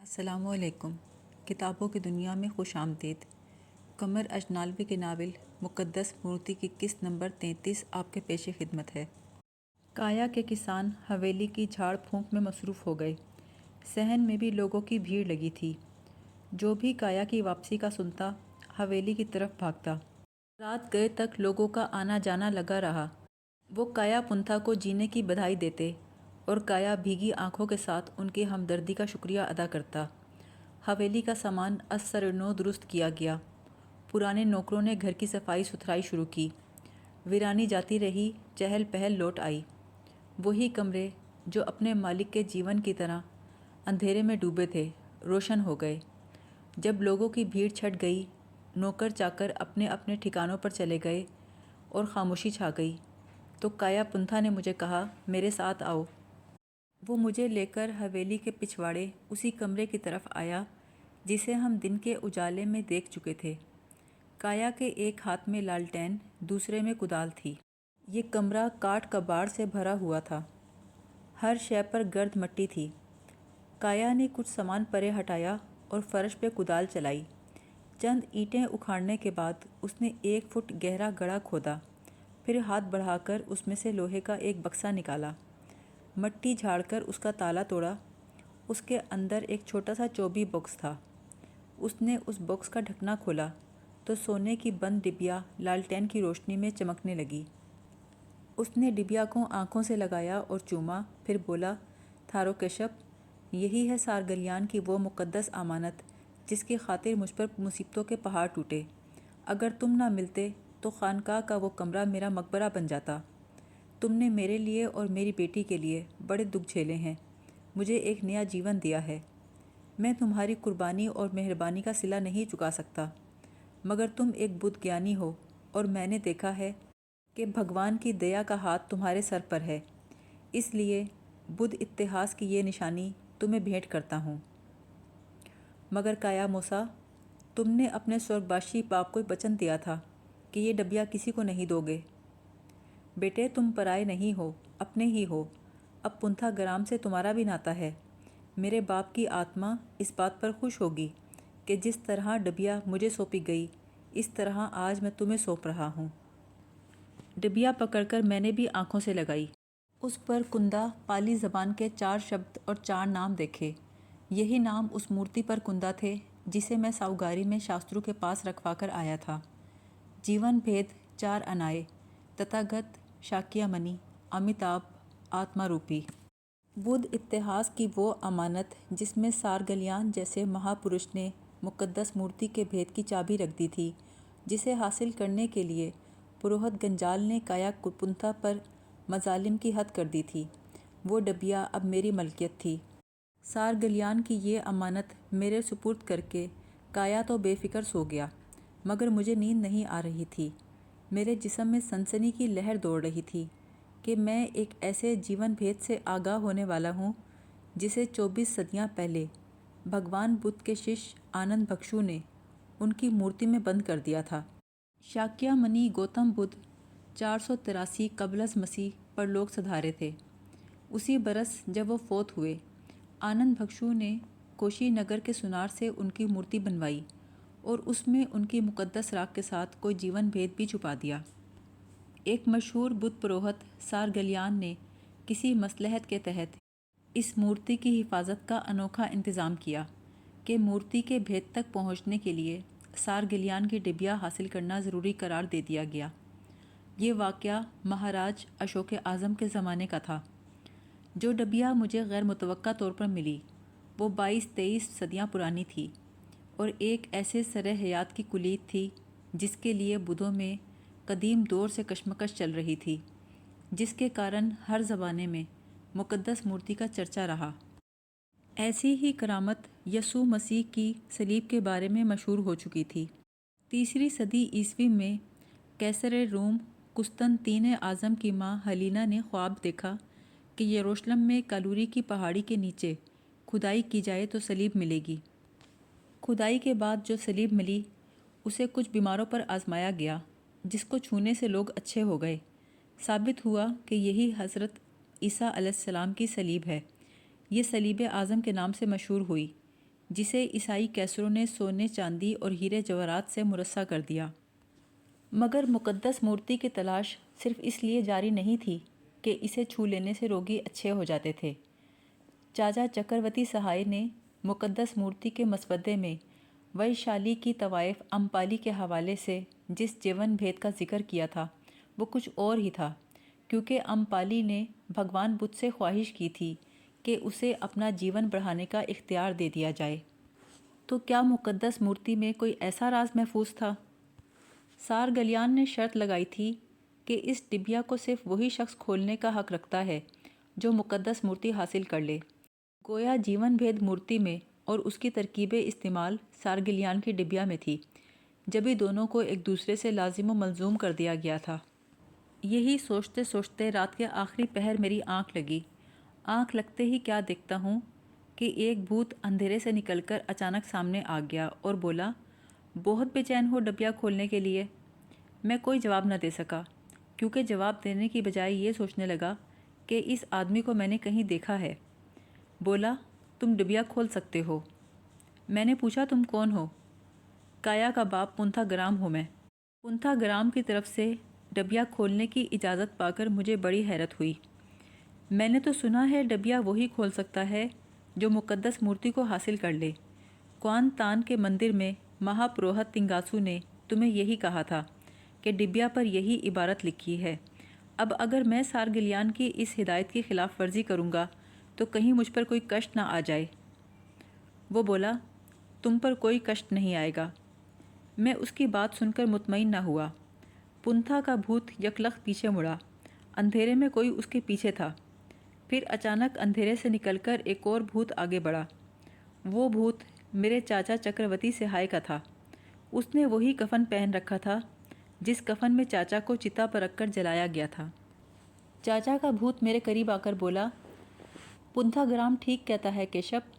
السلام علیکم۔ کتابوں کی دنیا میں خوش آمدید۔ قمر اجنالوی کے ناول مقدس مورتی کی قسط نمبر 33 آپ کے پیش خدمت ہے۔ کایا کے کسان حویلی کی جھاڑ پھونک میں مصروف ہو گئے۔ صحن میں بھی لوگوں کی بھیڑ لگی تھی۔ جو بھی کایا کی واپسی کا سنتا حویلی کی طرف بھاگتا۔ رات گئے تک لوگوں کا آنا جانا لگا رہا۔ وہ کایا پنتھا کو جینے کی بدھائی دیتے اور کایا بھیگی آنکھوں کے ساتھ ان کی ہمدردی کا شکریہ ادا کرتا۔ حویلی کا سامان از سر نو درست کیا گیا۔ پرانے نوکروں نے گھر کی صفائی ستھرائی شروع کی۔ ویرانی جاتی رہی، چہل پہل لوٹ آئی۔ وہی کمرے جو اپنے مالک کے جیون کی طرح اندھیرے میں ڈوبے تھے، روشن ہو گئے۔ جب لوگوں کی بھیڑ چھٹ گئی، نوکر چاکر اپنے اپنے ٹھکانوں پر چلے گئے اور خاموشی چھا گئی، تو کایا پنتھا نے مجھے کہا، میرے ساتھ آؤ۔ وہ مجھے لے کر حویلی کے پچھواڑے اسی کمرے کی طرف آیا جسے ہم دن کے اجالے میں دیکھ چکے تھے۔ کایا کے ایک ہاتھ میں لالٹین، دوسرے میں کدال تھی۔ یہ کمرہ کاٹھ کباڑ سے بھرا ہوا تھا۔ ہر شے پر گرد مٹی تھی۔ کایا نے کچھ سامان پرے ہٹایا اور فرش پہ کدال چلائی۔ چند اینٹیں اکھاڑنے کے بعد اس نے 1 فٹ گہرا گڑھا کھودا، پھر ہاتھ بڑھا کر اس میں سے لوہے کا ایک بکسا نکالا۔ مٹی جھاڑ کر اس کا تالا توڑا۔ اس کے اندر ایک چھوٹا سا چوبی باکس تھا۔ اس نے اس باکس کا ڈھکنا کھولا تو سونے کی بند ڈبیا لالٹین کی روشنی میں چمکنے لگی۔ اس نے ڈبیا کو آنکھوں سے لگایا اور چوما، پھر بولا، تھارو کیشپ، یہی ہے سارگلیان کی وہ مقدس امانت جس کی خاطر مجھ پر مصیبتوں کے پہاڑ ٹوٹے۔ اگر تم نہ ملتے تو خانقاہ کا وہ کمرہ میرا مقبرہ بن جاتا۔ تم نے میرے لیے اور میری بیٹی کے لیے بڑے دکھ جھیلے ہیں، مجھے ایک نیا جیون دیا ہے۔ میں تمہاری قربانی اور مہربانی کا صلہ نہیں چکا سکتا، مگر تم ایک بدھ گیانی ہو اور میں نے دیکھا ہے کہ بھگوان کی دیا کا ہاتھ تمہارے سر پر ہے، اس لیے بدھ اتہاس کی یہ نشانی تمہیں بھیٹ کرتا ہوں۔ مگر کایا موسا، تم نے اپنے سورگباشی باپ کو وچن دیا تھا کہ یہ ڈبیا کسی کو نہیں دو گے۔ بیٹے، تم پرائے نہیں ہو، اپنے ہی ہو۔ اب پنتھا گرام سے تمہارا بھی ناتا ہے۔ میرے باپ کی آتما اس بات پر خوش ہوگی کہ جس طرح ڈبیا مجھے سونپی گئی، اس طرح آج میں تمہیں سونپ رہا ہوں۔ ڈبیا پکڑ کر میں نے بھی آنکھوں سے لگائی۔ اس پر کندا پالی زبان کے 4 شبد اور 4 نام دیکھے۔ یہی نام اس مورتی پر کندا تھے جسے میں ساؤگاری میں شاسترو کے پاس رکھوا کر آیا تھا۔ جیون بھید 4 انائے، تتھاگت، شاکیہ منی، امیتابھ، آتما روپی۔ بدھ اتہاس کی وہ امانت جس میں سارگلیان جیسے مہا پروش نے مقدس مورتی کے بھید کی چابی رکھ دی تھی، جسے حاصل کرنے کے لیے پروہت گنجال نے کایا پنتھا پر مظالم کی حد کر دی تھی، وہ ڈبیا اب میری ملکیت تھی۔ سارگلیان کی یہ امانت میرے سپرد کر کے کایا تو بے فکر سو گیا، مگر مجھے نیند نہیں آ رہی تھی۔ میرے جسم میں سنسنی کی لہر دوڑ رہی تھی کہ میں ایک ایسے جیون بھید سے آگاہ ہونے والا ہوں جسے 24 صدیاں پہلے بھگوان بدھ کے شش آنند بھکشو نے ان کی مورتی میں بند کر دیا تھا۔ شاکیہ منی گوتم بدھ 483 قبل از مسیح پر لوگ سدھارے تھے۔ اسی برس جب وہ فوت ہوئے، آنند بھکشو نے کوشی نگر کے سنار سے ان کی مورتی بنوائی اور اس میں ان کی مقدس راکھ کے ساتھ کوئی جیون بھید بھی چھپا دیا۔ ایک مشہور بدھ پروہت سارگلیان نے کسی مصلحت کے تحت اس مورتی کی حفاظت کا انوکھا انتظام کیا کہ مورتی کے بھید تک پہنچنے کے لیے سارگلیان کی ڈبیا حاصل کرنا ضروری قرار دے دیا گیا۔ یہ واقعہ مہاراج اشوک اعظم کے زمانے کا تھا۔ جو ڈبیا مجھے غیر متوقع طور پر ملی، وہ 22-23 صدیاں پرانی تھی اور ایک ایسے سر حیات کی کلید تھی جس کے لیے بدھوں میں قدیم دور سے کشمکش چل رہی تھی، جس کے کارن ہر زمانے میں مقدس مورتی کا چرچا رہا۔ ایسی ہی کرامت یسوع مسیح کی صلیب کے بارے میں مشہور ہو چکی تھی۔ 3 صدی عیسوی میں قیصر روم قسطنطین اعظم کی ماں ہلینا نے خواب دیکھا کہ یروشلم میں کالوری کی پہاڑی کے نیچے کھدائی کی جائے تو صلیب ملے گی۔ کھدائی کے بعد جو صلیب ملی اسے کچھ بیماروں پر آزمایا گیا، جس کو چھونے سے لوگ اچھے ہو گئے۔ ثابت ہوا کہ یہی حضرت عیسیٰ علیہ السلام کی صلیب ہے۔ یہ صلیب اعظم کے نام سے مشہور ہوئی۔ جسے عیسائی کیسروں نے سونے چاندی اور ہیرے جواہرات سے مرصع کر دیا۔ مگر مقدس مورتی کی تلاش صرف اس لیے جاری نہیں تھی کہ اسے چھو لینے سے روگی اچھے ہو جاتے تھے۔ چاچا چکرورتی سہائے نے مقدس مورتی کے مسودے میں ویشالی کی طوائف امپالی کے حوالے سے جس جیون بھید کا ذکر کیا تھا وہ کچھ اور ہی تھا، کیونکہ امپالی نے بھگوان بدھ سے خواہش کی تھی کہ اسے اپنا جیون بڑھانے کا اختیار دے دیا جائے۔ تو کیا مقدس مورتی میں کوئی ایسا راز محفوظ تھا؟ سارگلیان نے شرط لگائی تھی کہ اس ڈبیا کو صرف وہی شخص کھولنے کا حق رکھتا ہے جو مقدس مورتی حاصل کر لے۔ گویا جیون بھید مورتی میں اور اس کی ترکیب استعمال سارگلیان کی ڈبیا میں تھی، جبھی دونوں کو ایک دوسرے سے لازم و ملزوم کر دیا گیا تھا۔ یہی سوچتے سوچتے رات کے آخری پہر میری آنکھ لگی۔ آنکھ لگتے ہی کیا دیکھتا ہوں کہ ایک بھوت اندھیرے سے نکل کر اچانک سامنے آ گیا اور بولا، بہت بے چین ہو ڈبیا کھولنے کے لیے؟ میں کوئی جواب نہ دے سکا، کیونکہ جواب دینے کی بجائے یہ سوچنے لگا کہ اس آدمی کو میں نے کہیں دیکھا ہے۔ بولا، تم ڈبیا کھول سکتے ہو؟ میں نے پوچھا، تم کون ہو؟ کایا کا باپ پنتھا گرام ہوں میں۔ پنتھا گرام کی طرف سے ڈبیا کھولنے کی اجازت پا کر مجھے بڑی حیرت ہوئی۔ میں نے تو سنا ہے ڈبیا وہی کھول سکتا ہے جو مقدس مورتی کو حاصل کر لے۔ کوان تان کے مندر میں مہا پروہت تنگاسو نے تمہیں یہی کہا تھا کہ ڈبیا پر یہی عبارت لکھی ہے۔ اب اگر میں سارگلیان کی اس ہدایت کی خلاف ورزی کروں گا تو کہیں مجھ پر کوئی کشٹ نہ آ جائے۔ وہ بولا، تم پر کوئی کشٹ نہیں آئے گا۔ میں اس کی بات سن کر مطمئن نہ ہوا۔ پنتھا کا بھوت یکلخت پیچھے مڑا۔ اندھیرے میں کوئی اس کے پیچھے تھا۔ پھر اچانک اندھیرے سے نکل کر ایک اور بھوت آگے بڑھا۔ وہ بھوت میرے چاچا چکرورتی سہائے کا تھا۔ اس نے وہی کفن پہن رکھا تھا جس کفن میں چاچا کو چتا پر رکھ کر جلایا گیا تھا۔ چاچا کا بھوت میرے قریب آ کر بولا، پنتھا گرام ٹھیک کہتا ہے کیشپ،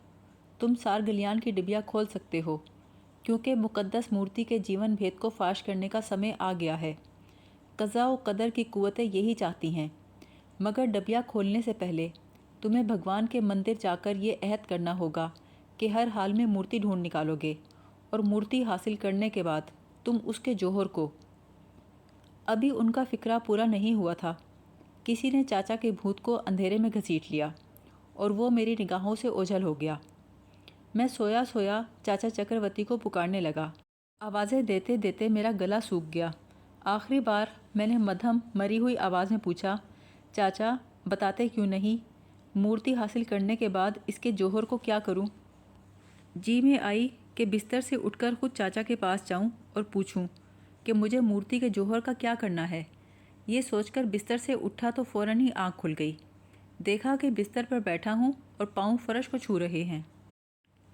تم سارگلیان کی ڈبیا کھول سکتے ہو، کیونکہ مقدس مورتی کے جیون بھید کو فاش کرنے کا سمے آ گیا ہے۔ قضاء و قدر کی قوتیں یہی چاہتی ہیں، مگر ڈبیا کھولنے سے پہلے تمہیں بھگوان کے مندر جا کر یہ عہد کرنا ہوگا کہ ہر حال میں مورتی ڈھونڈ نکالو گے، اور مورتی حاصل کرنے کے بعد تم اس کے جوہر کو۔ ابھی ان کا فکرہ پورا نہیں ہوا تھا، کسی نے چاچا کے بھوت کو اندھیرے میں گھسیٹ لیا اور وہ میری نگاہوں سے اوجھل ہو گیا۔ میں سویا سویا چاچا چکرورتی کو پکارنے لگا۔ آوازیں دیتے دیتے میرا گلا سوکھ گیا۔ آخری بار میں نے مدھم مری ہوئی آواز میں پوچھا، چاچا بتاتے کیوں نہیں؟ مورتی حاصل کرنے کے بعد اس کے جوہر کو کیا کروں؟ جی میں آئی کہ بستر سے اٹھ کر خود چاچا کے پاس جاؤں اور پوچھوں کہ مجھے مورتی کے جوہر کا کیا کرنا ہے۔ یہ سوچ کر بستر سے اٹھا تو فوراً ہی آنکھ کھل گئی۔ دیکھا کہ بستر پر بیٹھا ہوں اور پاؤں فرش کو چھو رہے ہیں۔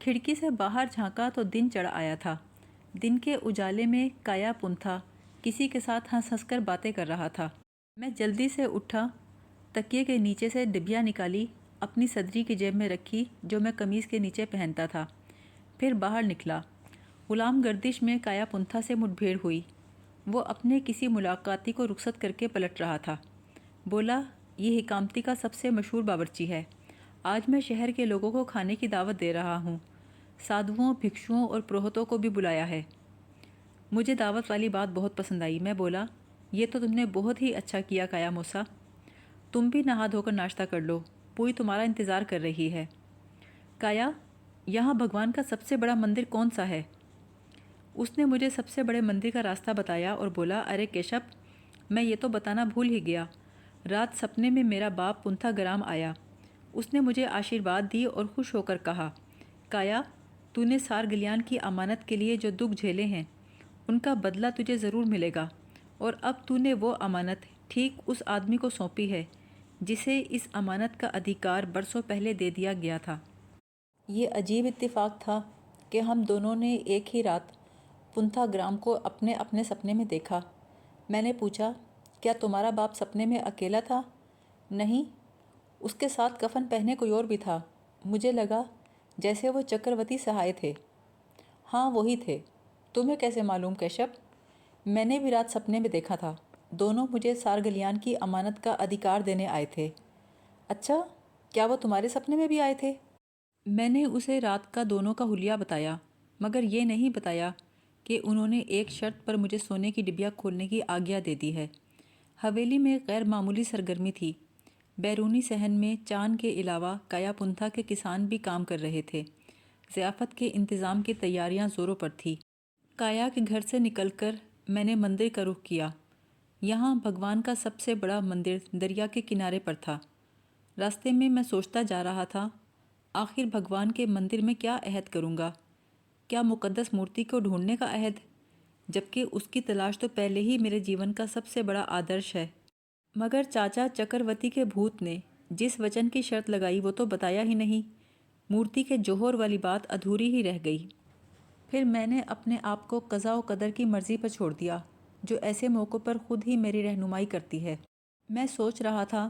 کھڑکی سے باہر جھانکا تو دن چڑھ آیا تھا۔ دن کے اجالے میں کایا پنتھا کسی کے ساتھ ہنس ہنس کر باتیں کر رہا تھا۔ میں جلدی سے اٹھا، تکیے کے نیچے سے ڈبیا نکالی، اپنی صدری کی جیب میں رکھی جو میں قمیص کے نیچے پہنتا تھا، پھر باہر نکلا۔ غلام گردش میں کایا پنتھا سے مٹ بھیڑ ہوئی۔ وہ اپنے کسی ملاقاتی کو رخصت کر کے پلٹ رہا تھا۔ بولا، یہ حکامتی کا سب سے مشہور باورچی ہے۔ آج میں شہر کے لوگوں کو کھانے کی دعوت دے رہا ہوں۔ سادھوؤں، بھکشوؤں اور پروہتوں کو بھی بلایا ہے۔ مجھے دعوت والی بات بہت پسند آئی۔ میں بولا، یہ تو تم نے بہت ہی اچھا کیا کایا موسا۔ تم بھی نہا دھو کر ناشتہ کر لو، پوئی تمہارا انتظار کر رہی ہے۔ کایا، یہاں بھگوان کا سب سے بڑا مندر کون سا ہے؟ اس نے مجھے سب سے بڑے مندر کا راستہ بتایا اور بولا، ارے کیشپ، میں یہ تو بتانا بھول ہی گیا۔ رات سپنے میں میرا باپ پنتھا گرام آیا۔ اس نے مجھے آشیرواد دی اور خوش ہو کر کہا، کایا، تو نے سارگلیان کی امانت کے لیے جو دکھ جھیلے ہیں ان کا بدلہ تجھے ضرور ملے گا، اور اب تو نے وہ امانت ٹھیک اس آدمی کو سونپی ہے جسے اس امانت کا ادھیکار برسوں پہلے دے دیا گیا تھا۔ یہ عجیب اتفاق تھا کہ ہم دونوں نے ایک ہی رات پنتھا گرام کو اپنے اپنے سپنے میں دیکھا۔ میں نے پوچھا، کیا تمہارا باپ سپنے میں اکیلا تھا؟ نہیں، اس کے ساتھ کفن پہنے کوئی اور بھی تھا۔ مجھے لگا جیسے وہ چکرورتی سہائے تھے۔ ہاں وہی تھے۔ تمہیں کیسے معلوم کیشپ؟ میں نے بھی رات سپنے میں دیکھا تھا۔ دونوں مجھے سارگلیان کی امانت کا ادھیکار دینے آئے تھے۔ اچھا، کیا وہ تمہارے سپنے میں بھی آئے تھے؟ میں نے اسے رات کا دونوں کا حلیہ بتایا، مگر یہ نہیں بتایا کہ انہوں نے ایک شرط پر مجھے سونے کی ڈبیا کھولنے کی آگیا دے دی ہے۔ حویلی میں غیر معمولی سرگرمی تھی۔ بیرونی صحن میں چاند کے علاوہ کایا پنتھا کے کسان بھی کام کر رہے تھے۔ ضیافت کے انتظام کی تیاریاں زوروں پر تھی۔ کایا کے گھر سے نکل کر میں نے مندر کا رخ کیا۔ یہاں بھگوان کا سب سے بڑا مندر دریا کے کنارے پر تھا۔ راستے میں میں سوچتا جا رہا تھا، آخر بھگوان کے مندر میں کیا عہد کروں گا؟ کیا مقدس مورتی کو ڈھونڈنے کا عہد؟ جبکہ اس کی تلاش تو پہلے ہی میرے جیون کا سب سے بڑا آدرش ہے۔ مگر چاچا چکروتی کے بھوت نے جس وچن کی شرط لگائی وہ تو بتایا ہی نہیں۔ مورتی کے جوہر والی بات ادھوری ہی رہ گئی۔ پھر میں نے اپنے آپ کو قضاء و قدر کی مرضی پر چھوڑ دیا، جو ایسے موقع پر خود ہی میری رہنمائی کرتی ہے۔ میں سوچ رہا تھا،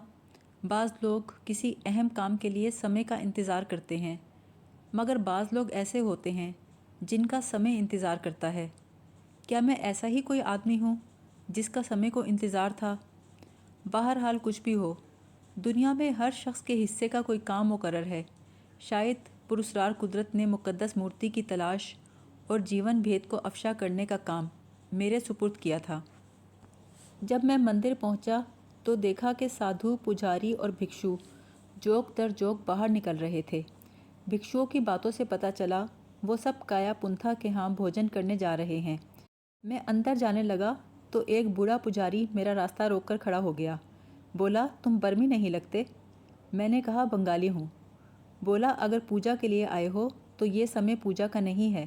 بعض لوگ کسی اہم کام کے لیے سمے کا انتظار کرتے ہیں، مگر بعض لوگ ایسے ہوتے ہیں جن کا سمے انتظار کرتا ہے۔ کیا میں ایسا ہی کوئی آدمی ہوں جس کا سمے کو انتظار تھا؟ بہرحال کچھ بھی ہو، دنیا میں ہر شخص کے حصے کا کوئی کام مقرر ہے۔ شاید پراسرار قدرت نے مقدس مورتی کی تلاش اور جیون بھید کو افشا کرنے کا کام میرے سپرد کیا تھا۔ جب میں مندر پہنچا تو دیکھا کہ سادھو، پجاری اور بھکشو جوک در جوک باہر نکل رہے تھے۔ بھکشوؤں کی باتوں سے پتہ چلا وہ سب کایا پنتھا کے ہاں بھوجن کرنے جا رہے ہیں۔ میں اندر جانے لگا تو ایک بوڑھا پجاری میرا راستہ روک کر کھڑا ہو گیا۔ بولا، تم برمی نہیں لگتے؟ میں نے کہا، بنگالی ہوں۔ بولا، اگر پوجا کے لیے آئے ہو تو یہ سمے پوجا کا نہیں ہے۔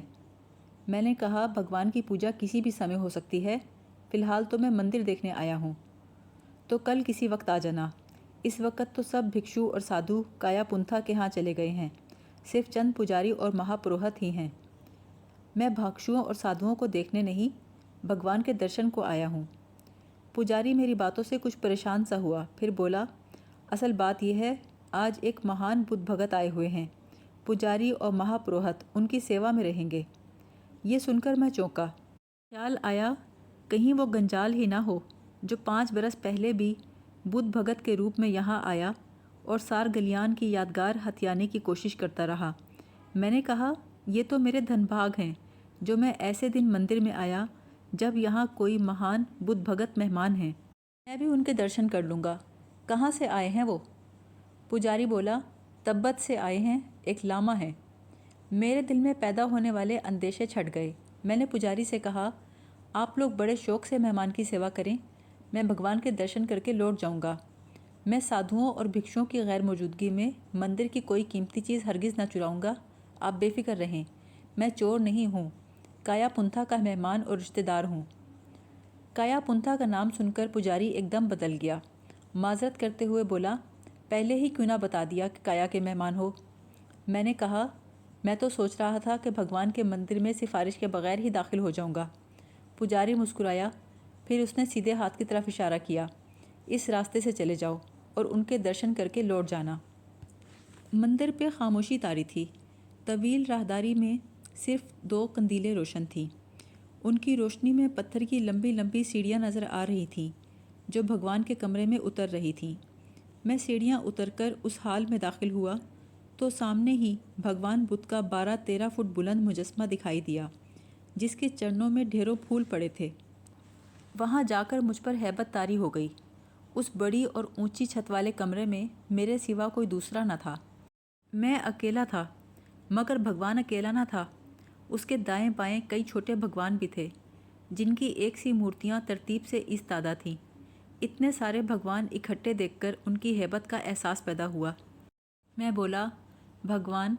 میں نے کہا، بھگوان کی پوجا کسی بھی سمے ہو سکتی ہے، فی الحال تو میں مندر دیکھنے آیا ہوں۔ تو کل کسی وقت آ جانا۔ اس وقت تو سب بھکشو اور سادھو کایا پنتھا کے ہاں چلے گئے ہیں، صرف چند پجاری اور مہا پروہت ہی ہیں۔ میں بھکشوؤں اور سادھوؤں کو دیکھنے نہیں، بھگوان کے درشن کو آیا ہوں۔ پجاری میری باتوں سے کچھ پریشان سا ہوا، پھر بولا، اصل بات یہ ہے، آج ایک مہان بدھ بھگت آئے ہوئے ہیں۔ پجاری اور مہا پروہت ان کی سیوا میں رہیں گے۔ یہ سن کر میں چونکا۔ خیال آیا کہیں وہ گنجال ہی نہ ہو جو 5 برس پہلے بھی بدھ بھگت کے روپ میں یہاں آیا اور سار گلیان کی یادگار ہتھیانے کی کوشش کرتا رہا۔ میں نے کہا، یہ تو میرے دھن بھاگ ہیں جو میں ایسے دن مندر میں آیا جب یہاں کوئی مہان بدھ بھگت مہمان ہیں۔ میں بھی ان کے درشن کر لوں گا۔ کہاں سے آئے ہیں وہ؟ پجاری بولا، تبت سے آئے ہیں، ایک لاما ہے۔ میرے دل میں پیدا ہونے والے اندیشے چھٹ گئے۔ میں نے پجاری سے کہا، آپ لوگ بڑے شوق سے مہمان کی سیوا کریں، میں بھگوان کے درشن کر کے لوٹ جاؤں گا۔ میں سادھوؤں اور بھکشوؤں کی غیر موجودگی میں مندر کی کوئی قیمتی چیز ہرگز نہ چراؤں گا، آپ بے فکر رہیں، میں چور نہیں ہوں، کایا پنتھا کا مہمان اور رشتہ دار ہوں۔ کایا پنتھا کا نام سن کر پجاری ایک دم بدل گیا۔ معذرت کرتے ہوئے بولا، پہلے ہی کیوں نہ بتا دیا کہ کایا کے مہمان ہو؟ میں نے کہا، میں تو سوچ رہا تھا کہ بھگوان کے مندر میں سفارش کے بغیر ہی داخل ہو جاؤں گا۔ پجاری مسکرایا، پھر اس نے سیدھے ہاتھ کی طرف اشارہ کیا، اس راستے سے چلے جاؤ اور ان کے درشن کر کے لوٹ جانا۔ مندر پہ خاموشی طاری تھی۔ طویل راہداری میں صرف 2 قندیلیں روشن تھیں۔ ان کی روشنی میں پتھر کی لمبی لمبی سیڑھیاں نظر آ رہی تھیں جو بھگوان کے کمرے میں اتر رہی تھیں۔ میں سیڑھیاں اتر کر اس ہال میں داخل ہوا تو سامنے ہی بھگوان بدھ کا 12-13 فٹ بلند مجسمہ دکھائی دیا، جس کے چرنوں میں ڈھیروں پھول پڑے تھے۔ وہاں جا کر مجھ پر ہیبت طاری ہو گئی۔ اس بڑی اور اونچی چھت والے کمرے میں میرے سوا کوئی دوسرا نہ تھا۔ میں اکیلا تھا، مگر بھگوان اکیلا نہ تھا۔ اس کے دائیں بائیں کئی چھوٹے بھگوان بھی تھے، جن کی ایک سی مورتیاں ترتیب سے ایستادہ تھیں۔ اتنے سارے بھگوان اکٹھے دیکھ کر ان کی ہیبت کا احساس پیدا ہوا۔ میں بولا، بھگوان،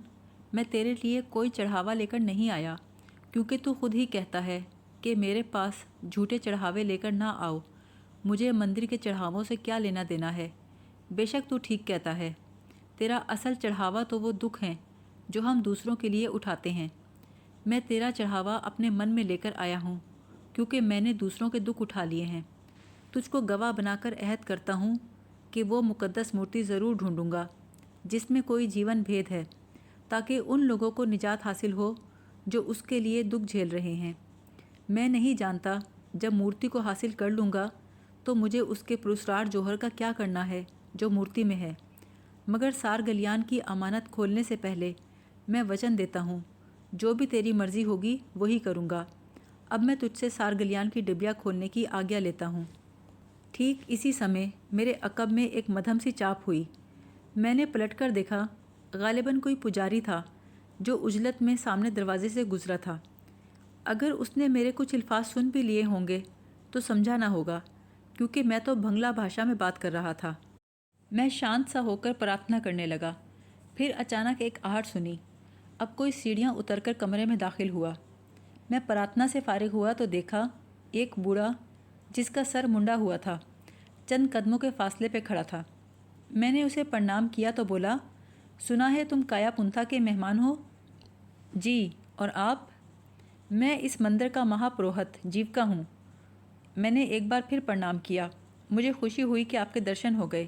میں تیرے لیے کوئی چڑھاوا لے کر نہیں آیا، کیونکہ تو خود ہی کہتا ہے کہ میرے پاس جھوٹے چڑھاوے لے کر نہ آؤ۔ مجھے مندر کے چڑھاووں سے کیا لینا دینا ہے؟ بے شک تو ٹھیک کہتا ہے، تیرا اصل چڑھاوا تو وہ دکھ ہیں جو ہم دوسروں کے لیے اٹھاتے ہیں۔ میں تیرا چڑھاوا اپنے من میں لے کر آیا ہوں، کیونکہ میں نے دوسروں کے دکھ اٹھا لیے ہیں۔ تجھ کو گواہ بنا کر عہد کرتا ہوں کہ وہ مقدس مورتی ضرور ڈھونڈوں گا جس میں کوئی جیون بھید ہے، تاکہ ان لوگوں کو نجات حاصل ہو جو اس کے لیے دکھ جھیل رہے ہیں۔ میں نہیں جانتا جب مورتی کو حاصل کر لوں گا تو مجھے اس کے پراسرار جوہر کا کیا کرنا ہے جو مورتی میں ہے، مگر سار گلیان کی امانت کھولنے سے پہلے میں وچن دیتا ہوں، جو بھی تیری مرضی ہوگی وہی کروں گا۔ اب میں تجھ سے سارگلیان کی ڈبیا کھولنے کی آگیا لیتا ہوں۔ ٹھیک اسی سمے میرے عقب میں ایک مدھم سی چاپ ہوئی۔ میں نے پلٹ کر دیکھا، غالباً کوئی پجاری تھا جو عجلت میں سامنے دروازے سے گزرا تھا۔ اگر اس نے میرے کچھ الفاظ سن بھی لیے ہوں گے تو سمجھا نہ ہوگا، کیونکہ میں تو بنگلہ بھاشا میں بات کر رہا تھا۔ میں شانت سا ہو کر پرارتھنا کرنے لگا۔ پھر اچانک ایک آہٹ سنی۔ اب کوئی سیڑھیاں اتر کر کمرے میں داخل ہوا۔ میں پرارتھنا سے فارغ ہوا تو دیکھا ایک بوڑھا جس کا سر منڈا ہوا تھا چند قدموں کے فاصلے پہ کھڑا تھا۔ میں نے اسے پرنام کیا تو بولا، سنا ہے تم کایا پنتھا کے مہمان ہو؟ جی، اور آپ؟ میں اس مندر کا مہا پروہت جیوکا ہوں۔ میں نے ایک بار پھر پرنام کیا۔ مجھے خوشی ہوئی کہ آپ کے درشن ہو گئے۔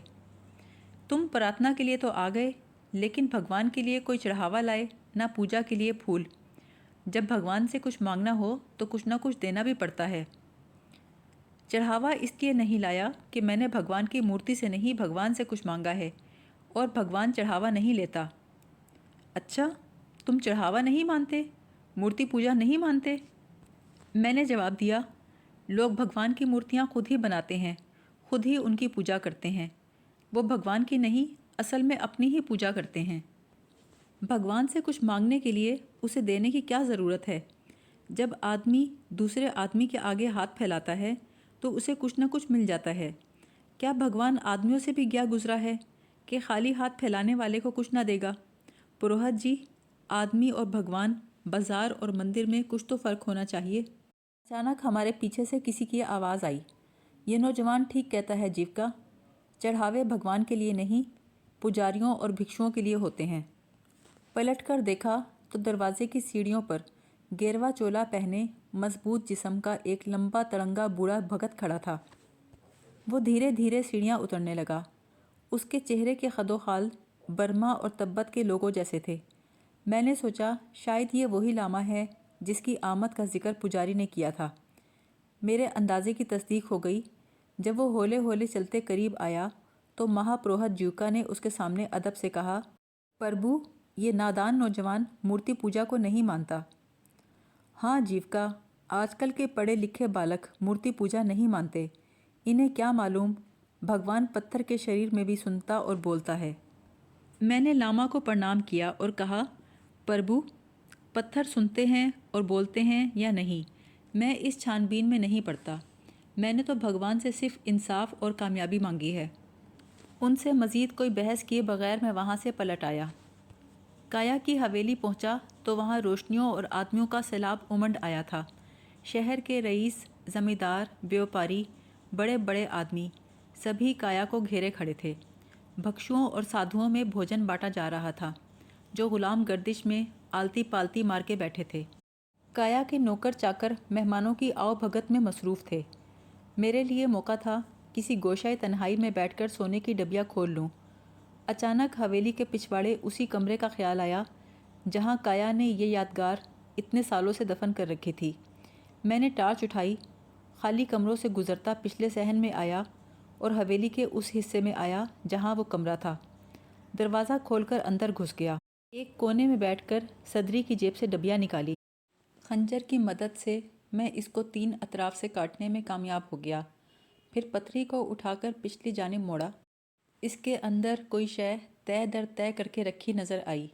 تم پرارتھنا کے لیے تو آ گئے، لیکن بھگوان کے لیے کوئی چڑھاوا لائے نہ پوجا کے لیے پھول۔ جب بھگوان سے کچھ مانگنا ہو تو کچھ نہ کچھ دینا بھی پڑتا ہے۔ چڑھاوا اس لیے نہیں لایا کہ میں نے بھگوان کی مورتی سے نہیں بھگوان سے کچھ مانگا ہے، اور بھگوان چڑھاوا نہیں لیتا۔ اچھا، تم چڑھاوا نہیں مانتے، مورتی پوجا نہیں مانتے؟ میں نے جواب دیا، لوگ بھگوان کی مورتیاں خود ہی بناتے ہیں، خود ہی ان کی پوجا کرتے ہیں۔ وہ بھگوان کی نہیں، اصل میں اپنی ہی پوجا کرتے ہیں۔ بھگوان سے کچھ مانگنے کے لیے اسے دینے کی کیا ضرورت ہے؟ جب آدمی دوسرے آدمی کے آگے ہاتھ پھیلاتا ہے تو اسے کچھ نہ کچھ مل جاتا ہے۔ کیا بھگوان آدمیوں سے بھی گیا گزرا ہے کہ خالی ہاتھ پھیلانے والے کو کچھ نہ دے گا؟ پروہت جی، آدمی اور بھگوان، بازار اور مندر میں کچھ تو فرق ہونا چاہیے۔ اچانک ہمارے پیچھے سے کسی کی آواز آئی، یہ نوجوان ٹھیک کہتا ہے جیوکا، چڑھاوے بھگوان کے لیے نہیں، پجاریوں اور بھکشوؤں کے لیے ہوتے ہیں۔ پلٹ کر دیکھا تو دروازے کی سیڑھیوں پر گیروا چولا پہنے مضبوط جسم کا ایک لمبا تڑنگا بوڑھا بھگت کھڑا تھا۔ وہ دھیرے دھیرے سیڑھیاں اترنے لگا۔ اس کے چہرے کے خد و خال برما اور تبت کے لوگوں جیسے تھے۔ میں نے سوچا شاید یہ وہی لاما ہے جس کی آمد کا ذکر پجاری نے کیا تھا۔ میرے اندازے کی تصدیق ہو گئی۔ جب وہ ہولے ہولے چلتے قریب آیا تو مہا پروہت جیوکا نے اس کے سامنے ادب سے کہا، پربھو، یہ نادان نوجوان مورتی پوجا کو نہیں مانتا۔ ہاں جیوکا، آج کل کے پڑھے لکھے بالک مورتی پوجا نہیں مانتے۔ انہیں کیا معلوم بھگوان پتھر کے شریر میں بھی سنتا اور بولتا ہے۔ میں نے لاما کو پرنام کیا اور کہا، پربھو، پتھر سنتے ہیں اور بولتے ہیں یا نہیں، میں اس چھان بین میں نہیں پڑتا۔ میں نے تو بھگوان سے صرف انصاف اور کامیابی مانگی ہے۔ ان سے مزید کوئی بحث کیے بغیر میں وہاں سے پلٹ آیا۔ کایا کی حویلی پہنچا تو وہاں روشنیوں اور آدمیوں کا سیلاب امنڈ آیا تھا۔ شہر کے رئیس، زمیندار، بیوپاری، بڑے بڑے آدمی، سبھی کایا کو گھیرے کھڑے تھے۔ بھکشوؤں اور سادھوؤں میں بھوجن بانٹا جا رہا تھا، جو غلام گردش میں آلتی پالتی مار کے بیٹھے تھے۔ کایا کے نوکر چاکر مہمانوں کی آؤ بھگت میں مصروف تھے۔ میرے لیے موقع تھا کسی گوشۂ تنہائی میں بیٹھ کر سونے کی ڈبیا کھول لوں۔ اچانک حویلی کے پچھواڑے اسی کمرے کا خیال آیا جہاں کایا نے یہ یادگار اتنے سالوں سے دفن کر رکھی تھی۔ میں نے ٹارچ اٹھائی، خالی کمروں سے گزرتا پچھلے صحن میں آیا اور حویلی کے اس حصے میں آیا جہاں وہ کمرہ تھا۔ دروازہ کھول کر اندر گھس گیا۔ ایک کونے میں بیٹھ کر صدری کی جیب سے ڈبیا نکالی۔ خنجر کی مدد سے میں اس کو 3 اطراف سے کاٹنے میں کامیاب ہو گیا۔ پھر پتھری کو اٹھا کر پچھلی جانب موڑا۔ اس کے اندر کوئی شے تہہ در تہہ کر کے رکھی نظر آئی۔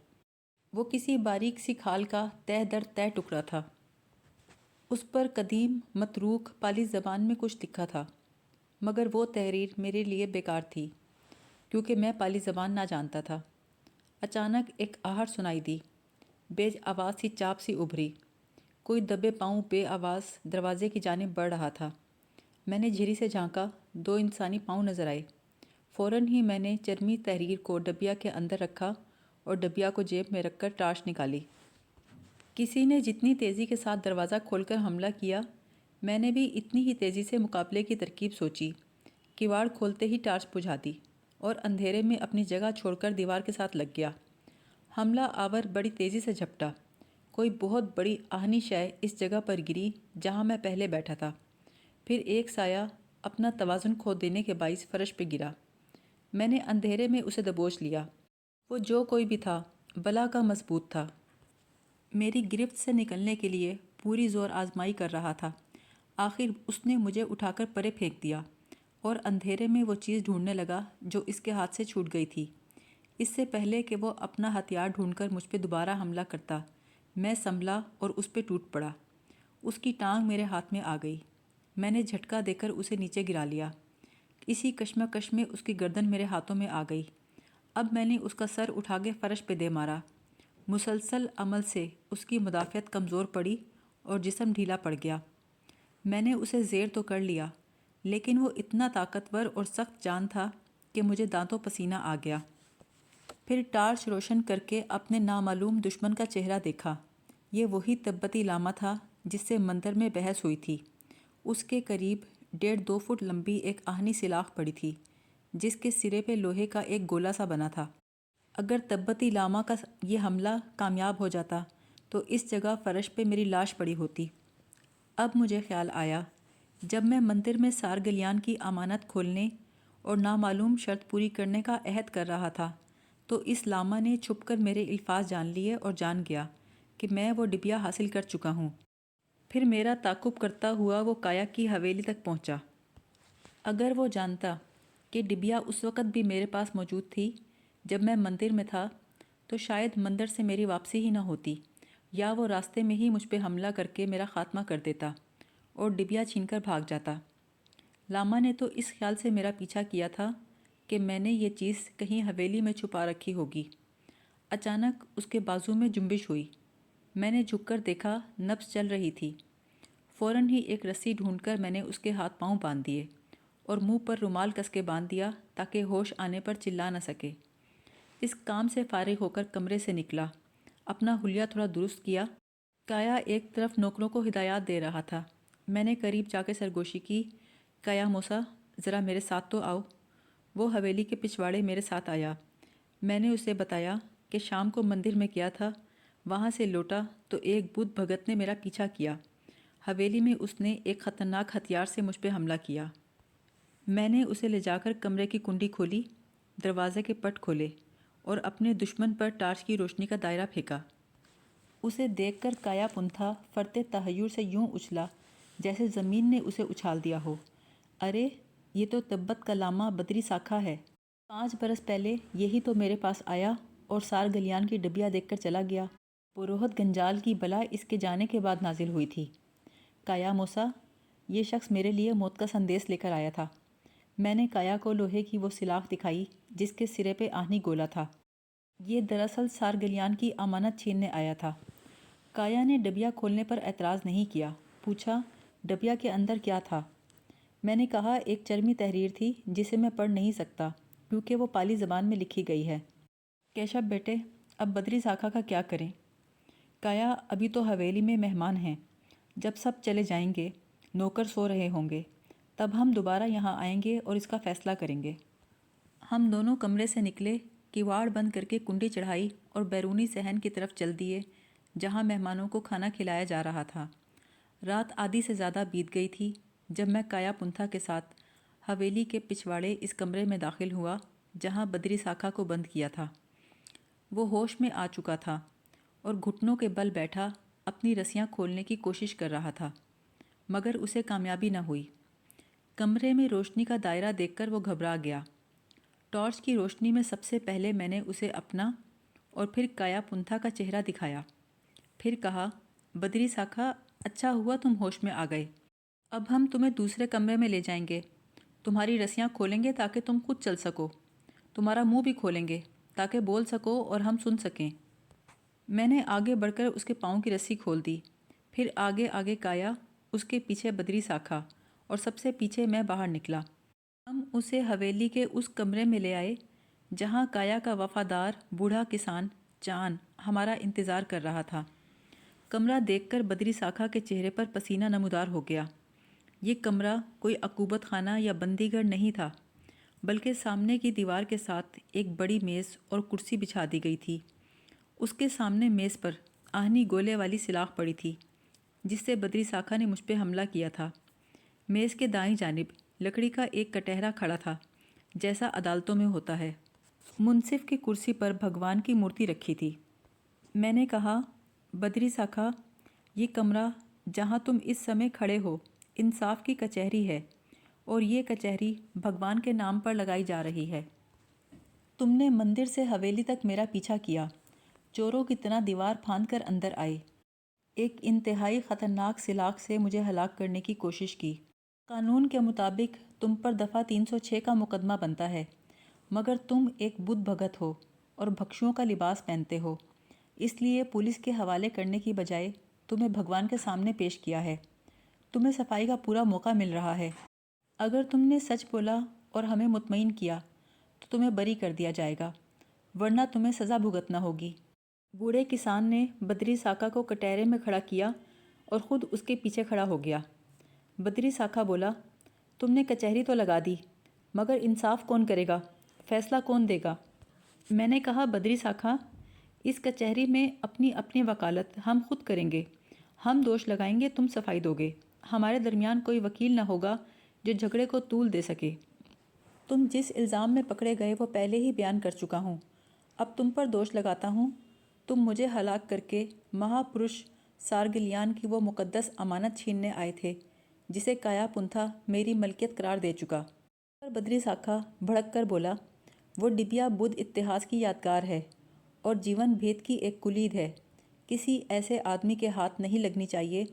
وہ کسی باریک سی کھال کا تہہ در تہہ ٹکڑا تھا۔ اس پر قدیم متروک پالی زبان میں کچھ لکھا تھا، مگر وہ تحریر میرے لیے بیکار تھی کیونکہ میں پالی زبان نہ جانتا تھا۔ اچانک ایک آہٹ سنائی دی، بے آواز سی چاپ سی ابھری۔ کوئی دبے پاؤں بے آواز دروازے کی جانب بڑھ رہا تھا۔ میں نے جھری سے جھانکا، 2 انسانی پاؤں نظر آئے۔ فوراً ہی میں نے چرمی تحریر کو ڈبیا کے اندر رکھا اور ڈبیا کو جیب میں رکھ کر ٹارچ نکالی۔ کسی نے جتنی تیزی کے ساتھ دروازہ کھول کر حملہ کیا، میں نے بھی اتنی ہی تیزی سے مقابلے کی ترکیب سوچی۔ کیواڑ کھولتے ہی ٹارچ بجھا دی اور اندھیرے میں اپنی جگہ چھوڑ کر دیوار کے ساتھ لگ گیا۔ حملہ آور بڑی تیزی سے جھپٹا۔ کوئی بہت بڑی آہنی شے اس جگہ پر گری جہاں میں پہلے بیٹھا تھا۔ پھر ایک سایہ اپنا توازن کھو دینے کے باعث فرش پہ گرا۔ میں نے اندھیرے میں اسے دبوچ لیا۔ وہ جو کوئی بھی تھا بلا کا مضبوط تھا، میری گرفت سے نکلنے کے لیے پوری زور آزمائی کر رہا تھا۔ آخر اس نے مجھے اٹھا کر پرے پھینک دیا اور اندھیرے میں وہ چیز ڈھونڈنے لگا جو اس کے ہاتھ سے چھوٹ گئی تھی۔ اس سے پہلے کہ وہ اپنا ہتھیار ڈھونڈ کر مجھ پہ دوبارہ حملہ کرتا، میں سنبھلا اور اس پہ ٹوٹ پڑا۔ اس کی ٹانگ میرے ہاتھ میں آ گئی۔ میں نے جھٹکا دے کر اسے نیچے گرا لیا۔ اسی کشمکش میں اس کی گردن میرے ہاتھوں میں آ گئی۔ اب میں نے اس کا سر اٹھا کے فرش پہ دے مارا۔ مسلسل عمل سے اس کی مدافعت کمزور پڑی اور جسم ڈھیلا پڑ گیا۔ میں نے اسے زیر تو کر لیا، لیکن وہ اتنا طاقتور اور سخت جان تھا کہ مجھے دانتوں پسینہ آ گیا۔ پھر ٹارچ روشن کر کے اپنے نامعلوم دشمن کا چہرہ دیکھا۔ یہ وہی تبتی لاما تھا جس سے مندر میں بحث ہوئی تھی۔ اس کے قریب 1.5-2 فٹ لمبی ایک آہنی سلاخ پڑی تھی جس کے سرے پہ لوہے کا ایک گولا سا بنا تھا۔ اگر تبتی لاما کا یہ حملہ کامیاب ہو جاتا تو اس جگہ فرش پہ میری لاش پڑی ہوتی۔ اب مجھے خیال آیا، جب میں مندر میں سارگلیان کی امانت کھولنے اور نامعلوم شرط پوری کرنے کا عہد کر رہا تھا تو اس لاما نے چھپ کر میرے الفاظ جان لیے اور جان گیا کہ میں وہ ڈبیا حاصل کر چکا ہوں۔ پھر میرا تعاقب کرتا ہوا وہ کایا کی حویلی تک پہنچا۔ اگر وہ جانتا کہ ڈبیا اس وقت بھی میرے پاس موجود تھی جب میں مندر میں تھا تو شاید مندر سے میری واپسی ہی نہ ہوتی، یا وہ راستے میں ہی مجھ پہ حملہ کر کے میرا خاتمہ کر دیتا اور ڈبیا چھین کر بھاگ جاتا۔ لاما نے تو اس خیال سے میرا پیچھا کیا تھا کہ میں نے یہ چیز کہیں حویلی میں چھپا رکھی ہوگی۔ اچانک اس کے بازو میں جنبش ہوئی۔ میں نے جھک کر دیکھا، نبض چل رہی تھی۔ فوراً ہی ایک رسی ڈھونڈ کر میں نے اس کے ہاتھ پاؤں باندھ دیے اور منہ پر رومال کس کے باندھ دیا تاکہ ہوش آنے پر چلا نہ سکے۔ اس کام سے فارغ ہو کر کمرے سے نکلا، اپنا حلیہ تھوڑا درست کیا۔ کایا ایک طرف نوکروں کو ہدایات دے رہا تھا۔ میں نے قریب جا کے سرگوشی کی، کایا موسیٰ، ذرا میرے ساتھ تو آؤ۔ وہ حویلی کے پچھواڑے میرے ساتھ آیا۔ میں نے اسے بتایا کہ شام کو مندر میں گیا تھا، وہاں سے لوٹا تو ایک بدھ بھگت نے میرا پیچھا کیا۔ حویلی میں اس نے ایک خطرناک ہتھیار سے مجھ پہ حملہ کیا۔ میں نے اسے لے جا کر کمرے کی کنڈی کھولی، دروازے کے پٹ کھولے اور اپنے دشمن پر ٹارچ کی روشنی کا دائرہ پھینکا۔ اسے دیکھ کر کایا پنتھا فرتے تحیر سے یوں اچھلا جیسے زمین نے اسے اچھال دیا ہو۔ ارے یہ تو تبت کا لاما بدری ساکھا ہے۔ 5 برس پہلے یہی تو میرے پاس آیا اور سارگلیان کی ڈبیا دیکھ کر چلا گیا۔ پروہت گنجال کی بلا اس کے جانے کے بعد نازل ہوئی تھی۔ کایا موسیٰ، یہ شخص میرے لیے موت کا سندیس لے کر آیا تھا۔ میں نے کایا کو لوہے کی وہ سلاخ دکھائی جس کے سرے پہ آہنی گولا تھا۔ یہ دراصل سارگلیان کی امانت چھیننے آیا تھا۔ کایا نے ڈبیا کھولنے پر اعتراض نہیں کیا، پوچھا ڈبیا کے اندر کیا تھا؟ میں نے کہا ایک چرمی تحریر تھی جسے میں پڑھ نہیں سکتا کیونکہ وہ پالی زبان میں لکھی گئی ہے۔ کیشب بیٹے، اب بدری ساکھا کا کیا کریں؟ کایا، ابھی تو حویلی میں مہمان ہیں، جب سب چلے جائیں گے، نوکر سو رہے ہوں گے، تب ہم دوبارہ یہاں آئیں گے اور اس کا فیصلہ کریں گے۔ ہم دونوں کمرے سے نکلے، کیواڑ بند کر کے کنڈی چڑھائی اور بیرونی صحن کی طرف چل دیے جہاں مہمانوں کو کھانا کھلایا جا رہا تھا۔ رات آدھی سے زیادہ بیت گئی تھی جب میں کایا پنتھا کے ساتھ حویلی کے پچھواڑے اس کمرے میں داخل ہوا جہاں بدری ساکھا کو بند کیا تھا۔ وہ ہوش میں آ چکا تھا اور گھٹنوں کے بل بیٹھا اپنی رسیاں کھولنے کی کوشش کر رہا تھا، مگر اسے کامیابی نہ ہوئی۔ کمرے میں روشنی کا دائرہ دیکھ کر وہ گھبرا گیا۔ ٹارچ کی روشنی میں سب سے پہلے میں نے اسے اپنا اور پھر کایا پنتھا کا چہرہ دکھایا، پھر کہا، بدری ساکھا، اچھا ہوا تم ہوش میں آ گئے۔ اب ہم تمہیں دوسرے کمرے میں لے جائیں گے، تمہاری رسیاں کھولیں گے تاکہ تم خود چل سکو، تمہارا منہ بھی کھولیں گے تاکہ بول سکو اور ہم سن سکیں۔ میں نے آگے بڑھ کر اس کے پاؤں کی رسی کھول دی، پھر آگے آگے کایا، اس کے پیچھے بدری ساکھا اور سب سے پیچھے میں باہر نکلا۔ ہم اسے حویلی کے اس کمرے میں لے آئے جہاں کایا کا وفادار بوڑھا کسان چان ہمارا انتظار کر رہا تھا۔ کمرہ دیکھ کر بدری ساکھا کے چہرے پر پسینہ نمودار ہو گیا۔ یہ کمرہ کوئی عقوبت خانہ یا بندی گڑھ نہیں تھا، بلکہ سامنے کی دیوار کے ساتھ ایک بڑی میز اور کرسی بچھا دی گئی تھی۔ اس کے سامنے میز پر آہنی گولے والی سلاخ پڑی تھی جس سے بدری ساکھا نے مجھ پہ حملہ کیا تھا۔ میز کے دائیں جانب لکڑی کا ایک کٹہرا کھڑا تھا جیسا عدالتوں میں ہوتا ہے۔ منصف کی کرسی پر بھگوان کی مورتی رکھی تھی۔ میں نے کہا، بدری ساکھا، یہ کمرہ جہاں تم اس سمے کھڑے ہو انصاف کی کچہری ہے، اور یہ کچہری بھگوان کے نام پر لگائی جا رہی ہے۔ تم نے مندر سے حویلی تک میرا پیچھا کیا، چوروں کی طرح دیوار پھاند کر اندر آئے، ایک انتہائی خطرناک سلاخ سے مجھے ہلاک کرنے کی کوشش کی۔ قانون کے مطابق تم پر دفعہ 306 کا مقدمہ بنتا ہے، مگر تم ایک بدھ بھگت ہو اور بھکشوؤں کا لباس پہنتے ہو، اس لیے پولیس کے حوالے کرنے کی بجائے تمہیں بھگوان کے سامنے پیش کیا ہے۔ تمہیں صفائی کا پورا موقع مل رہا ہے۔ اگر تم نے سچ بولا اور ہمیں مطمئن کیا تو تمہیں بری کر دیا جائے گا، ورنہ تمہیں سزا بھگتنا ہوگی۔ بوڑھے کسان نے بدری ساکھا کو کٹہرے میں کھڑا کیا اور خود اس کے پیچھے کھڑا ہو گیا۔ بدری ساکھا بولا، تم نے کچہری تو لگا دی، مگر انصاف کون کرے گا؟ فیصلہ کون دے گا؟ میں نے کہا، بدری ساکھا، اس کچہری میں اپنی اپنی وکالت ہم خود کریں گے۔ ہم دوش لگائیں گے، تم صفائی دو گے۔ ہمارے درمیان کوئی وکیل نہ ہوگا جو جھگڑے کو طول دے سکے۔ تم جس الزام میں پکڑے گئے وہ پہلے ہی بیان کر چکا ہوں، اب تم پر دوش لگاتا ہوں۔ تم مجھے ہلاک کر کے مہا پروش سارگلیان کی وہ مقدس امانت چھیننے آئے تھے جسے کایا پنتھا میری ملکیت قرار دے چکا۔ پر بدری ساکھا بھڑک کر بولا، وہ ڈبیا بدھ اتہاس کی یادگار ہے اور جیون بھید کی ایک کلید ہے۔ کسی ایسے آدمی کے ہاتھ نہیں لگنی چاہیے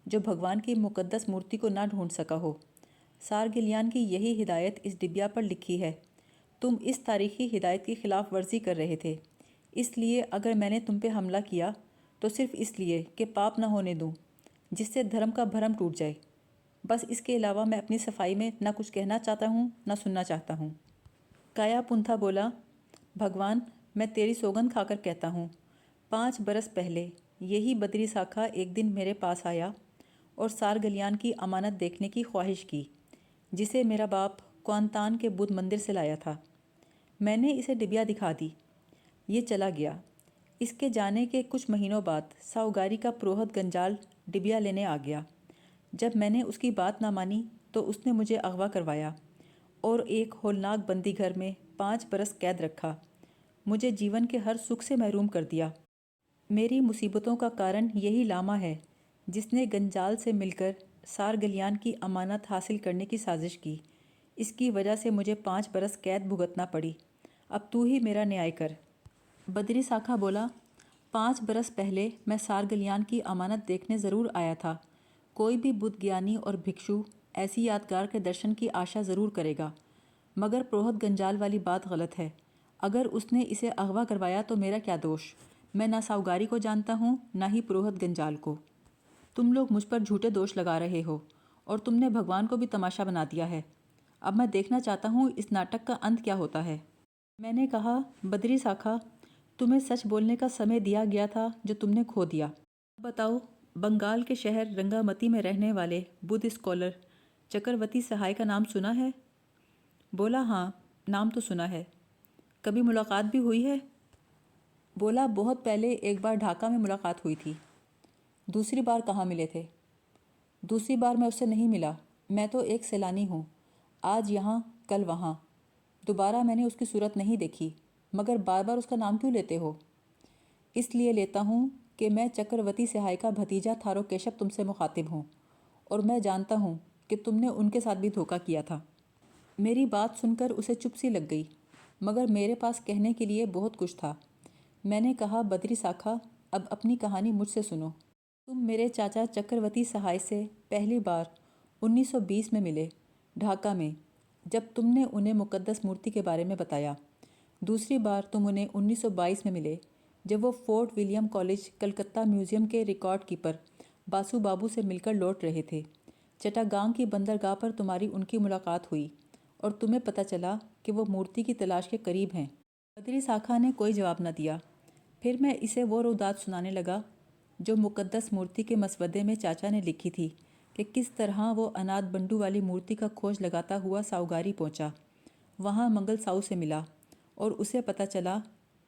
جو بھگوان کی مقدس مورتی کو نہ ڈھونڈ سکا ہو۔ سارگلیان کی یہی ہدایت اس ڈبیا پر لکھی ہے۔ تم اس تاریخی ہدایت کی خلاف ورزی کر رہے تھے، اس لیے اگر میں نے تم پہ حملہ کیا تو صرف اس لیے کہ پاپ نہ ہونے دوں جس سے دھرم کا بھرم ٹوٹ جائے۔ بس اس کے علاوہ میں اپنی صفائی میں نہ کچھ کہنا چاہتا ہوں نہ سننا چاہتا ہوں۔ کایا پنتھا بولا، بھگوان، میں تیری سوگند کھا کر کہتا ہوں، 5 برس پہلے یہی بدری ساکھا ایک دن میرے پاس آیا اور سارگلیان کی امانت دیکھنے کی خواہش کی جسے میرا باپ کوانتان کے بدھ مندر سے لایا تھا۔ میں نے اسے ڈبیا دکھا دی، یہ چلا گیا۔ اس کے جانے کے کچھ مہینوں بعد ساؤگاری کا پروہت گنجال ڈبیا لینے آ گیا۔ جب میں نے اس کی بات نہ مانی تو اس نے مجھے اغوا کروایا اور ایک ہولناک بندی گھر میں 5 برس قید رکھا، مجھے جیون کے ہر سکھ سے محروم کر دیا۔ میری مصیبتوں کا کارن یہی لاما ہے جس نے گنجال سے مل کر سارگلیان کی امانت حاصل کرنے کی سازش کی۔ اس کی وجہ سے مجھے 5 برس قید بھگتنا پڑی۔ اب تو ہی میرا نیائے کر۔ بدری ساکھا بولا، 5 برس پہلے میں سارگلیان کی امانت دیکھنے ضرور آیا تھا۔ کوئی بھی بدھ گیانی اور بھکشو ایسی یادگار کے درشن کی آشا ضرور کرے گا، مگر پروہت گنجال والی بات غلط ہے۔ اگر اس نے اسے اغوا کروایا تو میرا کیا دوش؟ میں نہ ساؤگاری کو جانتا ہوں نہ ہی پروہت گنجال کو۔ تم لوگ مجھ پر جھوٹے دوش لگا رہے ہو اور تم نے بھگوان کو بھی تماشا بنا دیا ہے۔ اب میں دیکھنا چاہتا ہوں اس ناٹک کا انت کیا ہوتا ہے۔ میں نے کہا، بدری ساکھا، تمہیں سچ بولنے کا سمے دیا گیا تھا جو تم نے کھو دیا۔ اب بتاؤ، بنگال کے شہر رنگامتی میں رہنے والے بدھ اسکالر چکرورتی سہائے کا نام سنا ہے؟ بولا، ہاں، نام تو سنا ہے۔ کبھی ملاقات بھی ہوئی ہے؟ بولا، بہت پہلے ایک بار ڈھاکہ میں ملاقات ہوئی تھی۔ دوسری بار کہاں ملے تھے؟ دوسری بار میں اس سے نہیں ملا، میں تو ایک سیلانی ہوں، آج یہاں کل وہاں۔ دوبارہ میں نے اس کی صورت نہیں دیکھی، مگر بار بار اس کا نام کیوں لیتے ہو؟ اس لیے لیتا ہوں کہ میں چکرورتی سہائے کا بھتیجا تھارو کیشو تم سے مخاطب ہوں، اور میں جانتا ہوں کہ تم نے ان کے ساتھ بھی دھوکہ کیا تھا۔ میری بات سن کر اسے چپ سی لگ گئی، مگر میرے پاس کہنے کے لیے بہت کچھ تھا۔ میں نے کہا، بدری ساکھا، اب اپنی کہانی مجھ سے سنو۔ تم میرے چاچا چکرورتی سہائے سے پہلی بار 1920 میں ملے، ڈھاکہ میں، جب تم نے انہیں مقدس مورتی کے بارے میں بتایا۔ دوسری بار تم انہیں 1922 میں ملے، جب وہ Fort William College Calcutta museum کے ریکارڈ کیپر باسو بابو سے مل کر لوٹ رہے تھے۔ چٹاگانگ کی بندرگاہ پر تمہاری ان کی ملاقات ہوئی اور تمہیں پتہ چلا کہ وہ مورتی کی تلاش کے قریب ہیں۔ بدری ساکھا نے کوئی جواب نہ دیا۔ پھر میں اسے وہ رودات سنانے لگا جو مقدس مورتی کے مسودے میں چاچا نے لکھی تھی کہ کس طرح وہ اناد بنڈو والی مورتی کا کھوج لگاتا ہوا ساؤگاری پہنچا، وہاں منگل ساؤ سے ملا اور اسے پتہ چلا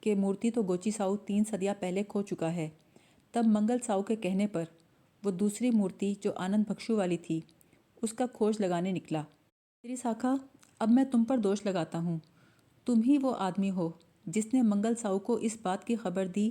کہ مورتی تو گوچی ساؤ 3 صدیاں پہلے کھو چکا ہے۔ تب منگل ساؤ کے کہنے پر وہ دوسری مورتی جو آنند بھکشو والی تھی اس کا کھوج لگانے نکلا۔ بدری ساکھا، اب میں تم پر دوش لگاتا ہوں، تم ہی وہ آدمی ہو جس نے منگل ساؤ کو اس بات کی خبر دی